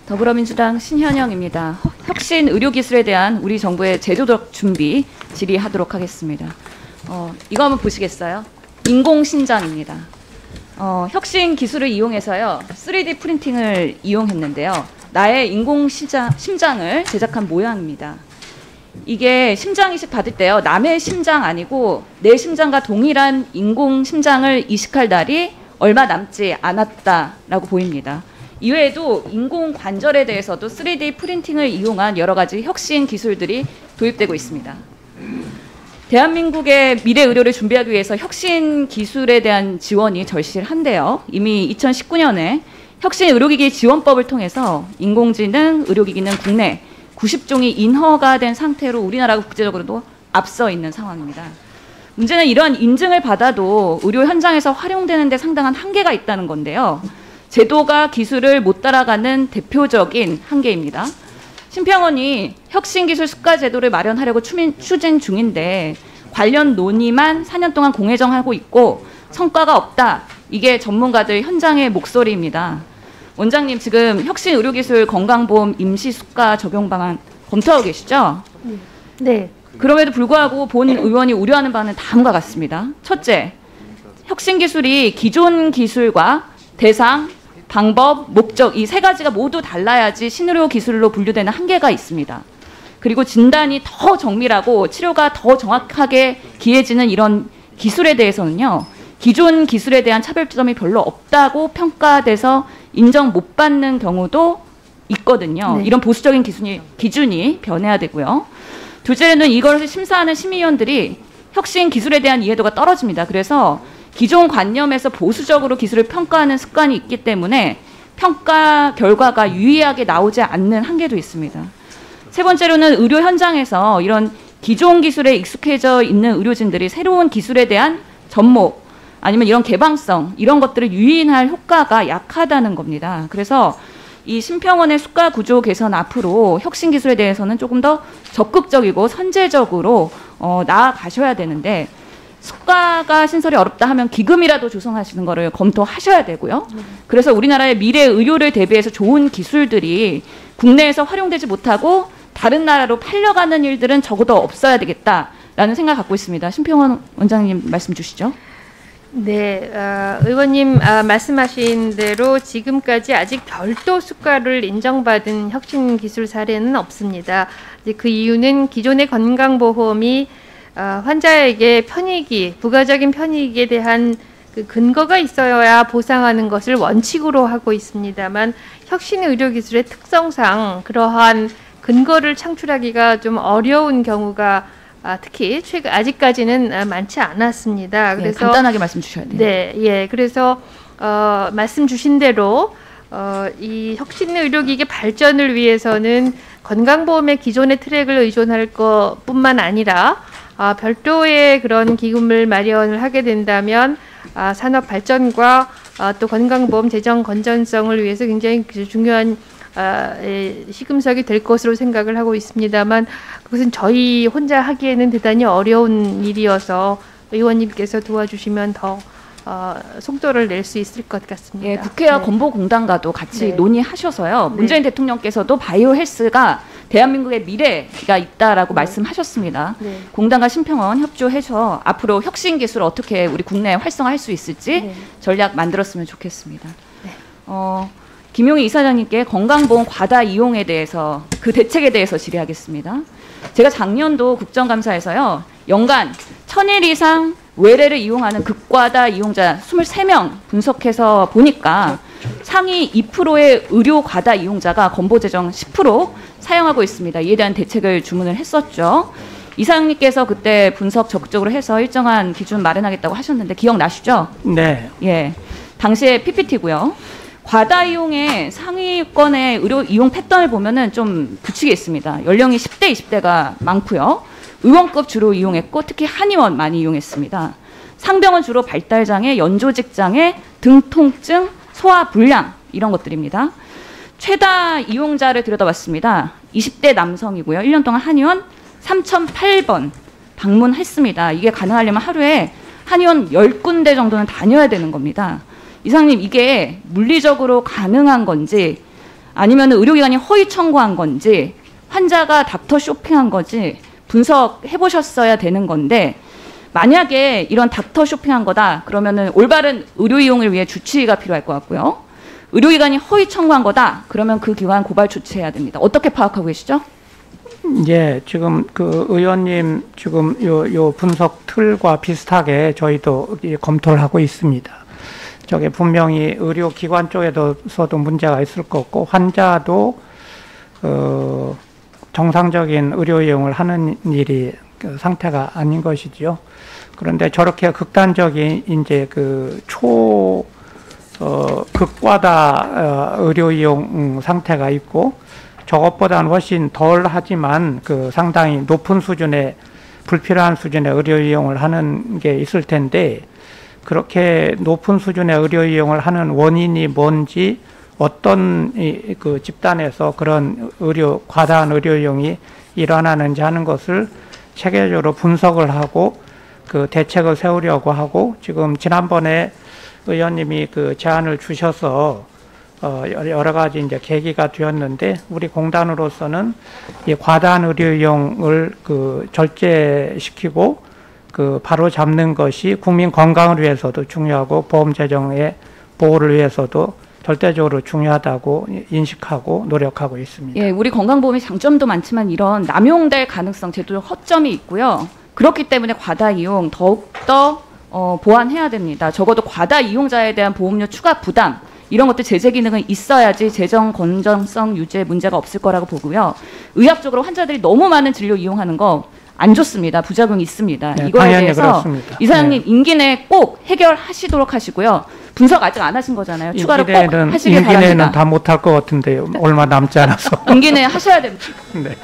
더불어민주당 신현영입니다. 혁신 의료기술에 대한 우리 정부의 제도적 준비 질의하도록 하겠습니다. 이거 한번 보시겠어요? 인공심장입니다. 혁신 기술을 이용해서요, 3D 프린팅을 이용했는데요. 나의 인공심장을 제작한 모양입니다. 이게 심장 이식 받을 때요, 남의 심장 아니고 내 심장과 동일한 인공심장을 이식할 날이 얼마 남지 않았다라고 보입니다. 이외에도 인공관절에 대해서도 3D 프린팅을 이용한 여러 가지 혁신 기술들이 도입되고 있습니다. 대한민국의 미래 의료를 준비하기 위해서 혁신 기술에 대한 지원이 절실한데요. 이미 2019년에 혁신 의료기기 지원법을 통해서 인공지능 의료기기는 국내 90종이 인허가 된 상태로 우리나라가 국제적으로도 앞서 있는 상황입니다. 문제는 이러한 인증을 받아도 의료 현장에서 활용되는 데 상당한 한계가 있다는 건데요. 제도가 기술을 못 따라가는 대표적인 한계입니다. 심평원이 혁신기술 수가 제도를 마련하려고 추진 중인데 관련 논의만 4년 동안 공회정하고 있고 성과가 없다. 이게 전문가들 현장의 목소리입니다. 원장님, 지금 혁신 의료기술 건강보험 임시수가 적용 방안 검토하고 계시죠? 네. 그럼에도 불구하고 본 의원이 우려하는 바는 다음과 같습니다. 첫째, 혁신기술이 기존 기술과 대상, 방법, 목적 이 세 가지가 모두 달라야지 신의료 기술로 분류되는 한계가 있습니다. 그리고 진단이 더 정밀하고 치료가 더 정확하게 기해지는 이런 기술에 대해서는요, 기존 기술에 대한 차별점이 별로 없다고 평가돼서 인정 못 받는 경우도 있거든요. 네. 이런 보수적인 기준이 변해야 되고요. 둘째는 이걸 심사하는 심의위원들이 혁신 기술에 대한 이해도가 떨어집니다. 그래서 기존 관념에서 보수적으로 기술을 평가하는 습관이 있기 때문에 평가 결과가 유의하게 나오지 않는 한계도 있습니다. 세 번째로는 의료 현장에서 이런 기존 기술에 익숙해져 있는 의료진들이 새로운 기술에 대한 접목 아니면 이런 개방성 이런 것들을 유인할 효과가 약하다는 겁니다. 그래서 이 심평원의 수가 구조 개선 앞으로 혁신 기술에 대해서는 조금 더 적극적이고 선제적으로 나아가셔야 되는데 수가가 신설이 어렵다 하면 기금이라도 조성하시는 거를 검토하셔야 되고요. 그래서 우리나라의 미래 의료를 대비해서 좋은 기술들이 국내에서 활용되지 못하고 다른 나라로 팔려가는 일들은 적어도 없어야 되겠다라는 생각 갖고 있습니다. 심평원 원장님 말씀 주시죠. 네, 의원님 말씀하신 대로 지금까지 아직 별도 수가를 인정받은 혁신 기술 사례는 없습니다. 이제 그 이유는 기존의 건강보험이 환자에게 편익이, 부가적인 편익에 대한 그 근거가 있어야 보상하는 것을 원칙으로 하고 있습니다만 혁신 의료기술의 특성상 그러한 근거를 창출하기가 좀 어려운 경우가 특히 아직까지는 많지 않았습니다. 그래서 네, 간단하게 말씀 주셔야 돼요. 네, 예. 그래서 말씀 주신 대로 이 혁신 의료기기 발전을 위해서는 건강보험의 기존의 트랙을 의존할 것뿐만 아니라 별도의 그런 기금을 마련을 하게 된다면 산업 발전과 또 건강보험 재정 건전성을 위해서 굉장히 중요한 시금석이 될 것으로 생각을 하고 있습니다만 그것은 저희 혼자 하기에는 대단히 어려운 일이어서 의원님께서 도와주시면 더 속도를 낼 수 있을 것 같습니다. 예, 국회와 네. 건보공단과도 같이 네. 논의하셔서요. 네. 문재인 대통령께서도 바이오 헬스가 대한민국의 미래가 있다라고 말씀하셨습니다. 네. 공단과 심평원 협조해서 앞으로 혁신 기술을 어떻게 우리 국내에 활성화할 수 있을지 네. 전략 만들었으면 좋겠습니다. 네. 김용희 이사장님께 건강보험 과다 이용에 대해서 그 대책에 대해서 질의하겠습니다. 제가 작년도 국정감사에서요. 연간 1000일 이상 외래를 이용하는 극과다 이용자 23명 분석해서 보니까 상위 2%의 의료 과다 이용자가 건보재정 10% 사용하고 있습니다. 이에 대한 대책을 주문을 했었죠. 이사장님께서 그때 분석 적극적으로 해서 일정한 기준 마련하겠다고 하셨는데 기억나시죠? 네. 예, 당시에 PPT고요. 과다 이용의 상위권의 의료 이용 패턴을 보면은 좀 규칙이 있습니다. 연령이 10대, 20대가 많고요. 의원급 주로 이용했고 특히 한의원 많이 이용했습니다. 상병은 주로 발달장애, 연조직장애, 등 통증, 소화불량 이런 것들입니다. 최다 이용자를 들여다봤습니다. 20대 남성이고요. 1년 동안 한의원 3008번 방문했습니다. 이게 가능하려면 하루에 한의원 10군데 정도는 다녀야 되는 겁니다. 이사장님, 이게 물리적으로 가능한 건지 아니면 의료기관이 허위 청구한 건지 환자가 닥터 쇼핑한 건지 분석해 보셨어야 되는 건데 만약에 이런 닥터 쇼핑한 거다 그러면은 올바른 의료 이용을 위해 주치의가 필요할 것 같고요. 의료기관이 허위 청구한 거다 그러면 그 기관 고발 조치해야 됩니다. 어떻게 파악하고 계시죠? 예, 지금 그 의원님 지금 요 분석 틀과 비슷하게 저희도 검토를 하고 있습니다. 저게 분명히 의료기관 쪽에서도 문제가 있을 거고 환자도 정상적인 의료 이용을 하는 일이 그 상태가 아닌 것이지요. 그런데 저렇게 극단적인 이제 그 극과다 의료 이용 상태가 있고 저것보다는 훨씬 덜 하지만 그 상당히 높은 수준의 불필요한 수준의 의료 이용을 하는 게 있을 텐데 그렇게 높은 수준의 의료 이용을 하는 원인이 뭔지 어떤 그 집단에서 그런 과다한 의료 이용이 일어나는지 하는 것을 체계적으로 분석을 하고 그 대책을 세우려고 하고 지금 지난번에 의원님이 그 제안을 주셔서 여러 가지 이제 계기가 되었는데 우리 공단으로서는 이 과다한 의료 이용을 그 절제시키고 그 바로 잡는 것이 국민 건강을 위해서도 중요하고 보험 재정의 보호를 위해서도 절대적으로 중요하다고 인식하고 노력하고 있습니다. 예, 우리 건강보험의 장점도 많지만 이런 남용될 가능성, 제도 허점이 있고요. 그렇기 때문에 과다 이용 더욱더 보완해야 됩니다. 적어도 과다 이용자에 대한 보험료 추가 부담 이런 것들 제재 기능은 있어야지 재정 건전성 유지에 문제가 없을 거라고 보고요. 의학적으로 환자들이 너무 많은 진료 이용하는 거 안 좋습니다. 부작용이 있습니다. 네, 이거에 당연히 대해서 그렇습니다. 이사장님 임기 내에 꼭 해결하시도록 하시고요. 분석 아직 안 하신 거잖아요. 추가로 꼭 하시길 임기 내는 바랍니다. 다 못할 것 같은데요. 얼마 남지 않아서. 임기 내에 하셔야 됩니다. 네.